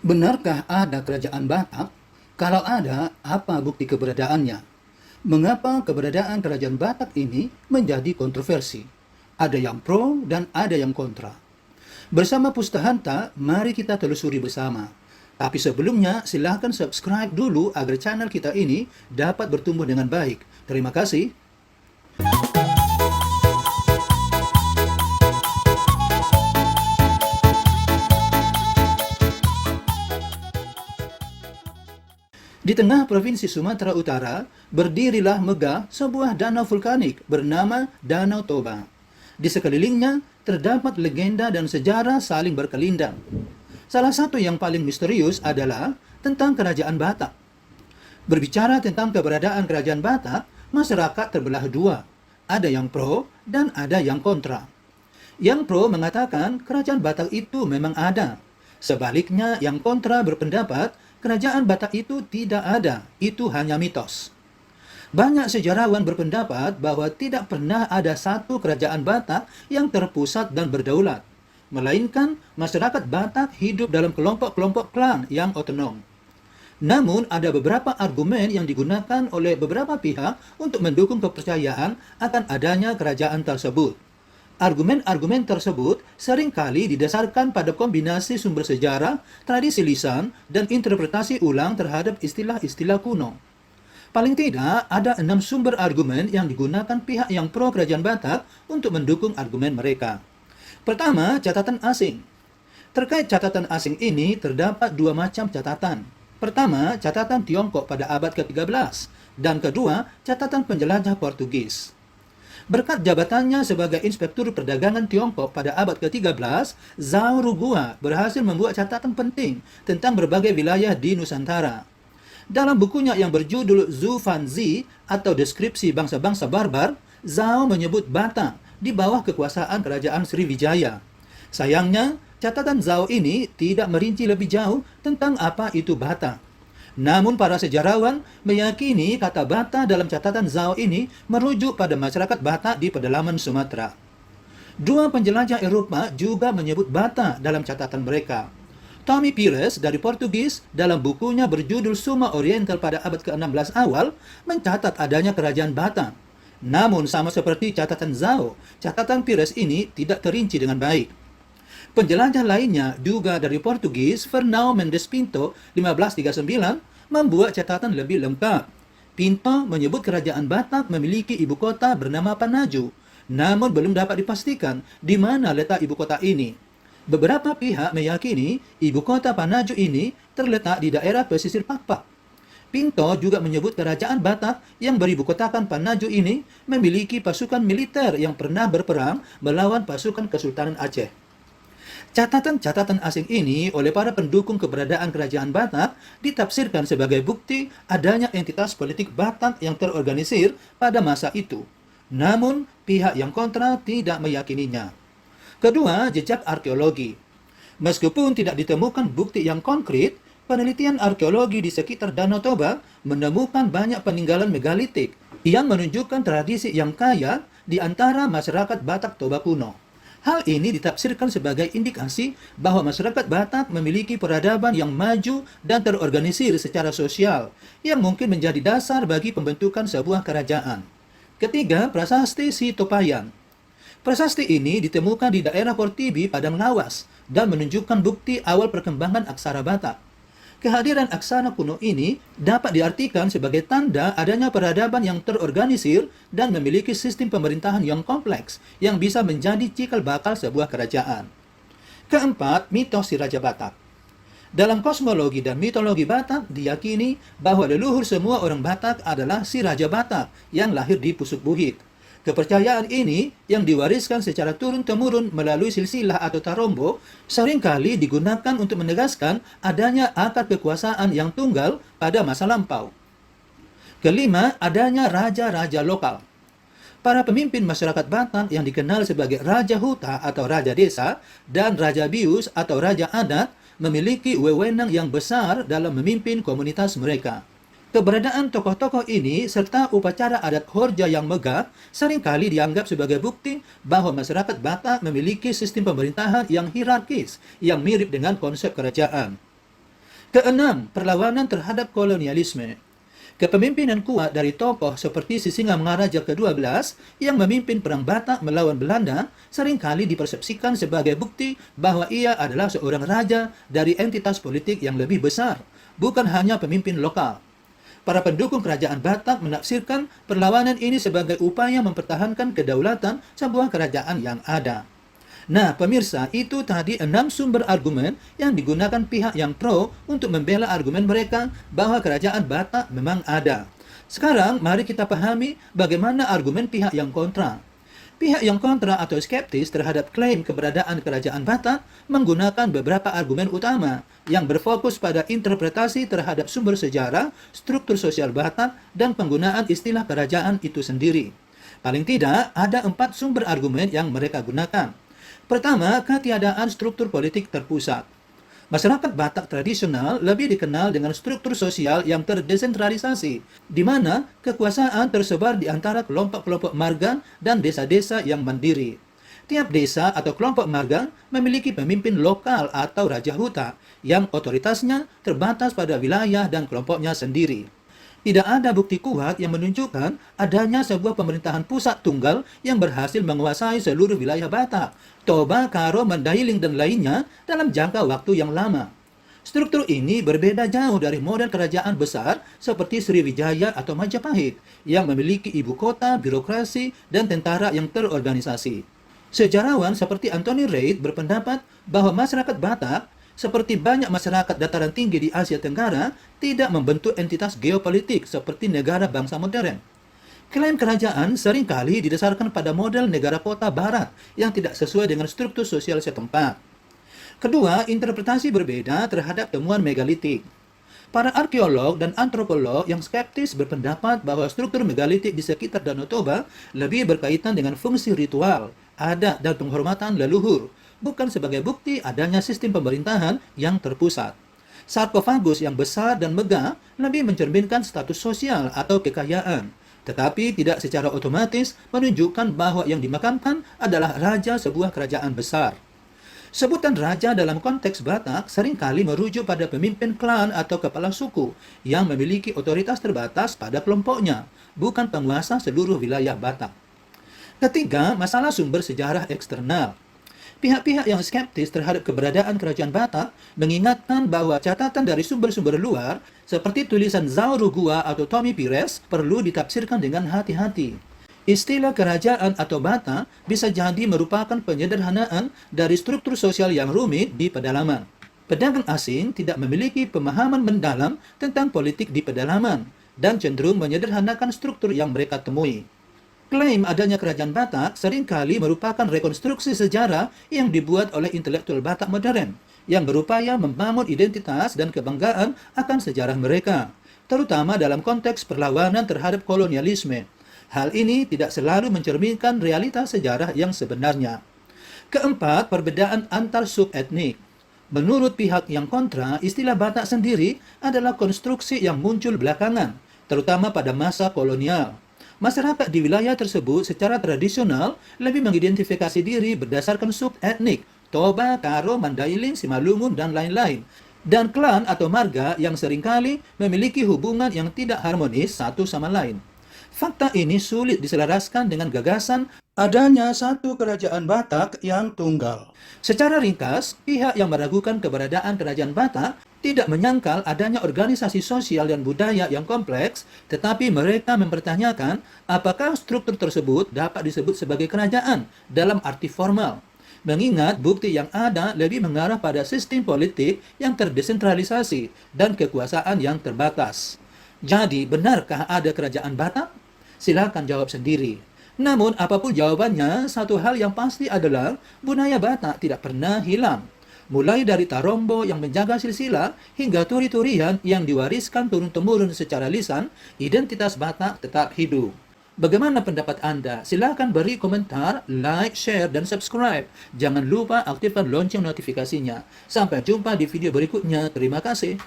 Benarkah ada kerajaan Batak? Kalau ada, apa bukti keberadaannya? Mengapa keberadaan kerajaan Batak ini menjadi kontroversi? Ada yang pro dan ada yang kontra. Bersama Pustahanta, mari kita telusuri bersama. Tapi sebelumnya, silahkan subscribe dulu agar channel kita ini dapat bertumbuh dengan baik. Terima kasih. Di tengah Provinsi Sumatera Utara, berdirilah megah sebuah danau vulkanik bernama Danau Toba. Di sekelilingnya terdapat legenda dan sejarah saling berkelindang. Salah satu yang paling misterius adalah tentang Kerajaan Batak. Berbicara tentang keberadaan Kerajaan Batak, masyarakat terbelah dua. Ada yang pro dan ada yang kontra. Yang pro mengatakan Kerajaan Batak itu memang ada. Sebaliknya, yang kontra berpendapat Kerajaan Batak itu tidak ada, itu hanya mitos. Banyak sejarawan berpendapat bahwa tidak pernah ada satu kerajaan Batak yang terpusat dan berdaulat, melainkan masyarakat Batak hidup dalam kelompok-kelompok klan yang otonom. Namun, ada beberapa argumen yang digunakan oleh beberapa pihak untuk mendukung kepercayaan akan adanya kerajaan tersebut. Argumen-argumen tersebut seringkali didasarkan pada kombinasi sumber sejarah, tradisi lisan, dan interpretasi ulang terhadap istilah-istilah kuno. Paling tidak, ada 6 sumber argumen yang digunakan pihak yang pro kerajaan Batak untuk mendukung argumen mereka. Pertama, catatan asing. Terkait catatan asing ini, terdapat dua macam catatan. Pertama, catatan Tiongkok pada abad ke-13, dan kedua, catatan penjelajah Portugis. Berkat jabatannya sebagai Inspektur Perdagangan Tiongkok pada abad ke-13, Zhao Rugua berhasil membuat catatan penting tentang berbagai wilayah di Nusantara. Dalam bukunya yang berjudul Zhu Fanzi atau Deskripsi Bangsa-Bangsa Barbar, Zhao menyebut Batak di bawah kekuasaan Kerajaan Sriwijaya. Sayangnya, catatan Zhao ini tidak merinci lebih jauh tentang apa itu Batak. Namun para sejarawan meyakini kata Batak dalam catatan Zhao ini merujuk pada masyarakat Batak di pedalaman Sumatera. Dua penjelajah Eropa juga menyebut Batak dalam catatan mereka. Tommy Pires dari Portugis dalam bukunya berjudul Suma Oriental pada abad ke-16 awal mencatat adanya kerajaan Batak. Namun sama seperti catatan Zhao, catatan Pires ini tidak terinci dengan baik. Penjelajah lainnya juga dari Portugis, Fernão Mendes Pinto 1539 membuat catatan lebih lengkap. Pinto menyebut kerajaan Batak memiliki ibu kota bernama Panaju, namun belum dapat dipastikan di mana letak ibu kota ini. Beberapa pihak meyakini ibu kota Panaju ini terletak di daerah pesisir Pakpak. Pinto juga menyebut kerajaan Batak yang beribu kotakan Panaju ini memiliki pasukan militer yang pernah berperang melawan pasukan Kesultanan Aceh. Catatan-catatan asing ini oleh para pendukung keberadaan kerajaan Batak ditafsirkan sebagai bukti adanya entitas politik Batak yang terorganisir pada masa itu. Namun, pihak yang kontra tidak meyakininya. Kedua, jejak arkeologi. Meskipun tidak ditemukan bukti yang konkret, penelitian arkeologi di sekitar Danau Toba menemukan banyak peninggalan megalitik yang menunjukkan tradisi yang kaya di antara masyarakat Batak Toba kuno. Hal ini ditafsirkan sebagai indikasi bahwa masyarakat Batak memiliki peradaban yang maju dan terorganisir secara sosial, yang mungkin menjadi dasar bagi pembentukan sebuah kerajaan. Ketiga, prasasti Sitopayan. Prasasti ini ditemukan di daerah Portibi, Padang Lawas, dan menunjukkan bukti awal perkembangan aksara Batak. Kehadiran aksara kuno ini dapat diartikan sebagai tanda adanya peradaban yang terorganisir dan memiliki sistem pemerintahan yang kompleks yang bisa menjadi cikal bakal sebuah kerajaan. Keempat, mitos si Raja Batak. Dalam kosmologi dan mitologi Batak diyakini bahwa leluhur semua orang Batak adalah si Raja Batak yang lahir di Pusuk Buhit. Kepercayaan ini yang diwariskan secara turun-temurun melalui silsilah atau tarombo seringkali digunakan untuk menegaskan adanya akar kekuasaan yang tunggal pada masa lampau. Kelima, adanya raja-raja lokal. Para pemimpin masyarakat Batak yang dikenal sebagai Raja Huta atau Raja Desa dan Raja Bius atau Raja Adat memiliki wewenang yang besar dalam memimpin komunitas mereka. Keberadaan tokoh-tokoh ini serta upacara adat Horja yang megah seringkali dianggap sebagai bukti bahwa masyarakat Batak memiliki sistem pemerintahan yang hierarkis yang mirip dengan konsep kerajaan. Keenam, perlawanan terhadap kolonialisme. Kepemimpinan kuat dari tokoh seperti Sisingamangaraja ke-12 yang memimpin Perang Batak melawan Belanda seringkali dipersepsikan sebagai bukti bahwa ia adalah seorang raja dari entitas politik yang lebih besar, bukan hanya pemimpin lokal. Para pendukung kerajaan Batak menafsirkan perlawanan ini sebagai upaya mempertahankan kedaulatan sebuah kerajaan yang ada. Nah, pemirsa, itu tadi 6 sumber argumen yang digunakan pihak yang pro untuk membela argumen mereka bahwa kerajaan Batak memang ada. Sekarang, mari kita pahami bagaimana argumen pihak yang kontra. Pihak yang kontra atau skeptis terhadap klaim keberadaan kerajaan Batak menggunakan beberapa argumen utama yang berfokus pada interpretasi terhadap sumber sejarah, struktur sosial Batak, dan penggunaan istilah kerajaan itu sendiri. Paling tidak, ada 4 sumber argumen yang mereka gunakan. Pertama, ketiadaan struktur politik terpusat. Masyarakat Batak tradisional lebih dikenal dengan struktur sosial yang terdesentralisasi, di mana kekuasaan tersebar di antara kelompok-kelompok marga dan desa-desa yang mandiri. Tiap desa atau kelompok marga memiliki pemimpin lokal atau raja huta, yang otoritasnya terbatas pada wilayah dan kelompoknya sendiri. Tidak ada bukti kuat yang menunjukkan adanya sebuah pemerintahan pusat tunggal yang berhasil menguasai seluruh wilayah Batak, Toba, Karo, Mandailing, dan lainnya dalam jangka waktu yang lama. Struktur ini berbeda jauh dari model kerajaan besar seperti Sriwijaya atau Majapahit yang memiliki ibu kota, birokrasi, dan tentara yang terorganisasi. Sejarawan seperti Anthony Reid berpendapat bahwa masyarakat Batak seperti banyak masyarakat dataran tinggi di Asia Tenggara, tidak membentuk entitas geopolitik seperti negara bangsa modern. Klaim kerajaan seringkali didasarkan pada model negara kota barat yang tidak sesuai dengan struktur sosial setempat. Kedua, interpretasi berbeda terhadap temuan megalitik. Para arkeolog dan antropolog yang skeptis berpendapat bahwa struktur megalitik di sekitar Danau Toba lebih berkaitan dengan fungsi ritual, adat, dan penghormatan leluhur, bukan sebagai bukti adanya sistem pemerintahan yang terpusat. Sarkofagus yang besar dan megah lebih mencerminkan status sosial atau kekayaan, tetapi tidak secara otomatis menunjukkan bahwa yang dimakamkan adalah raja sebuah kerajaan besar. Sebutan raja dalam konteks Batak seringkali merujuk pada pemimpin klan atau kepala suku yang memiliki otoritas terbatas pada kelompoknya, bukan penguasa seluruh wilayah Batak. Ketiga, masalah sumber sejarah eksternal. Pihak-pihak yang skeptis terhadap keberadaan kerajaan Batak mengingatkan bahwa catatan dari sumber-sumber luar seperti tulisan Zhao Rugua atau Tommy Pires perlu ditafsirkan dengan hati-hati. Istilah kerajaan atau Batak bisa jadi merupakan penyederhanaan dari struktur sosial yang rumit di pedalaman. Pedagang asing tidak memiliki pemahaman mendalam tentang politik di pedalaman dan cenderung menyederhanakan struktur yang mereka temui. Klaim adanya kerajaan Batak seringkali merupakan rekonstruksi sejarah yang dibuat oleh intelektual Batak modern yang berupaya membangun identitas dan kebanggaan akan sejarah mereka, terutama dalam konteks perlawanan terhadap kolonialisme. Hal ini tidak selalu mencerminkan realitas sejarah yang sebenarnya. Keempat, perbedaan antar subetnik. Menurut pihak yang kontra, istilah Batak sendiri adalah konstruksi yang muncul belakangan, terutama pada masa kolonial. Masyarakat di wilayah tersebut secara tradisional lebih mengidentifikasi diri berdasarkan subetnik, Toba, Karo, Mandailing, Simalungun, dan lain-lain, dan klan atau marga yang seringkali memiliki hubungan yang tidak harmonis satu sama lain. Fakta ini sulit diselaraskan dengan gagasan adanya satu kerajaan Batak yang tunggal. Secara ringkas, pihak yang meragukan keberadaan kerajaan Batak tidak menyangkal adanya organisasi sosial dan budaya yang kompleks, tetapi mereka mempertanyakan apakah struktur tersebut dapat disebut sebagai kerajaan dalam arti formal. Mengingat bukti yang ada lebih mengarah pada sistem politik yang terdesentralisasi dan kekuasaan yang terbatas. Jadi, benarkah ada kerajaan Batak? Silakan jawab sendiri. Namun, apapun jawabannya, satu hal yang pasti adalah budaya Batak tidak pernah hilang. Mulai dari Tarombo yang menjaga silsilah hingga turi-turian yang diwariskan turun-temurun secara lisan, identitas Batak tetap hidup. Bagaimana pendapat Anda? Silakan beri komentar, like, share, dan subscribe. Jangan lupa aktifkan lonceng notifikasinya. Sampai jumpa di video berikutnya. Terima kasih.